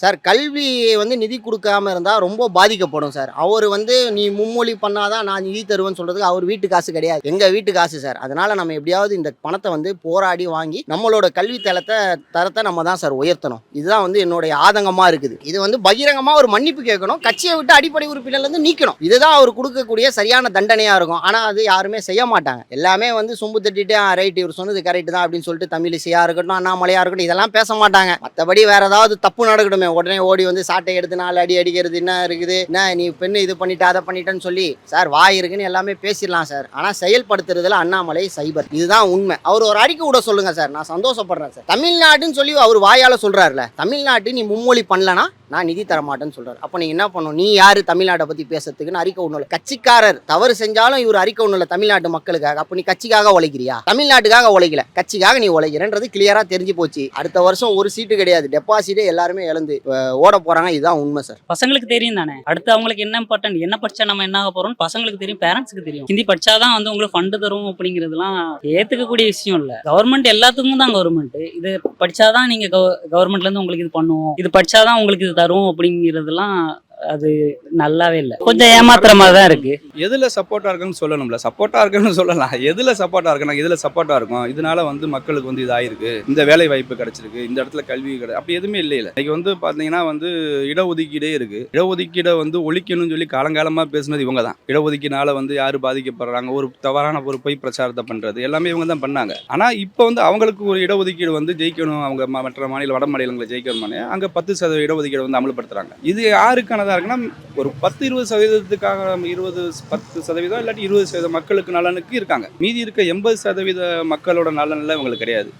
Sir கல்வி நிதி குடுக்காம இருந்தா ரொம்ப பாதிக்கப்படும் சார். அவரு நீ மும்மொழி பண்ணாதான் நான் நிதி தருவேன்னு சொல்றதுக்கு அவர் வீட்டு காசு கிடையாது. எங்க வீட்டு காசு சார். அதனால நம்ம எப்படியாவது இந்த பணத்த போராடி வாங்கி நம்மளோட கல்வி தரத்த நம்ம தான் சார் உயர்த்தணும். இதுதான் என்னுடைய ஆதங்கமா இருக்குது. இது பகிரங்கமா ஒரு மன்னிப்பு கேட்கணும். கட்சியை விட்டு அடிப்படை உறுப்பினர்ல இருந்து நீக்கணும். இதுதான் அவர் கொடுக்கக்கூடிய சரியான தண்டனையா இருக்கும். ஆனா அது யாருமே செய்ய மாட்டாங்க. எல்லாமே சொம்பு தட்டிட்டு ரைட் இவர் சொன்னது கரெக்ட் தான் அப்படின்னு சொல்லிட்டு தமிழிசையா இருக்கட்டும், அண்ணாமலையா இருக்கட்டும் இதெல்லாம் பேச மாட்டாங்க. மற்றபடி வேற ஏதாவது தப்பு நடக்கட்டும் உடனே ஓடி சாட்டை எடுத்து 4 அடி அடிக்கிறது என்ன இருக்குது, என்ன நீ பெண்ணு இது பண்ணிட்டு அதை பண்ணிட்டேன்னு சொல்லி சார் வாய் இருக்குன்னு எல்லாமே பேசிடலாம் சார். ஆனா செயல்படுத்துறதுல அண்ணாமலை சைபர். இதுதான் உண்மை. அவர் ஒரு அறிக்கை விட சொல்லுங்க சார், நான் சந்தோஷப்படுறேன் சார். தமிழ்நாடுன்னு சொல்லி அவர் வாயால சொல்றாருல, தமிழ்நாட்டு நீ மும்மொழி பண்ணலனா நான் நிதி தர மாட்டேன்னு சொல்றாரு. அப்ப நீ என்ன பண்ணணும்? நீ யாரு தமிழ்நாட்டை பத்தி பேசுறதுக்குன்னு அறிக்கை ஒண்ணும் இல்லை. கட்சிக்காரர் தவறு செஞ்சாலும் இவர் அறிக்கை ஒண்ணும் இல்லை தமிழ்நாட்டு மக்களுக்காக. அப்ப நீ கட்சிக்காக உழைக்கிறியா? தமிழ்நாட்டுக்காக உழைக்கல, கட்சிக்காக நீ உழைக்கிறன்றது கிளியரா தெரிஞ்சு போச்சு. அடுத்த வருஷம் ஒரு சீட்டு கிடையாது, டெபாசிட்டே எல்லாருமே இழந்து ஓட போறாங்க. இதுதான் உண்மை சார். பசங்களுக்கு தெரியும் தானே அடுத்து அவங்களுக்கு என்ன இம்பார்ட்டன்ட், என்ன படிச்சா நம்ம என்ன ஆக போறோம் பசங்களுக்கு தெரியும், பேரண்ட்ஸுக்கு தெரியும். ஹிந்தி படிச்சாதான் உங்களுக்கு ஃபண்டு தரும் அப்படிங்கிறதுலாம் ஏத்துக்கக்கூடிய விஷயம் இல்ல. கவர்மெண்ட் எல்லாத்துக்கும் தான் கவர்மெண்ட். இது படிச்சாதான் நீங்க கவர்மெண்ட்ல இருந்து உங்களுக்கு இது பண்ணுவோம், இது படிச்சாதான் உங்களுக்கு இது தரும் அப்படிங்கிறதுலாம் அது நல்லாவே இல்லை. கொஞ்சம் ஏமாத்துற மாதிரி தான் இருக்கு. எதுல சப்போர்ட்டா இருக்குன்னு சொல்லணும்ல, சப்போர்ட்டா இருக்குன்னு சொல்லலாம். எதுல சப்போர்ட்டா இருக்குன்னா இதுல சப்போர்ட்டா இருக்கும். இதனால மக்களுக்கு இதாயிருக்கு, இந்த வேலை வாய்ப்பு கிடைச்சிருக்கு, இந்த இடத்துல கல்வி அப்படி எதுவுமே இல்லை. இன்னைக்கு பாத்தீங்கன்னா இடஒதுக்கீடே இருக்கு. இடஒதுக்கீடை ஒழிக்கணும்னு சொல்லி காலங்காலமா பேசுனது இவங்க தான். இடஒதுக்கீனால யாரு பாதிக்கப்படுறாங்க, ஒரு தவறான ஒரு பொய் பிரச்சாரத்தை பண்றது எல்லாமே இவங்க தான் பண்ணாங்க. ஆனா இப்போ அவங்களுக்கு ஒரு இடஒதுக்கீடு ஜெயிக்கணும், அவங்க மற்ற மாநில வட மாநிலங்களை ஜெயிக்கணும்னு அங்க 10% இடஒதுக்கீடு அமல்படுத்துறாங்க. இது யாருக்கான இருக்குன்னா ஒரு 10-20%க்காக 10% இல்லாட்டி 20% மக்களுக்கு நலனுக்கு இருக்காங்க. மீதி இருக்க 80% மக்களோட நலன்ல இவங்களுக்கு கிடையாது.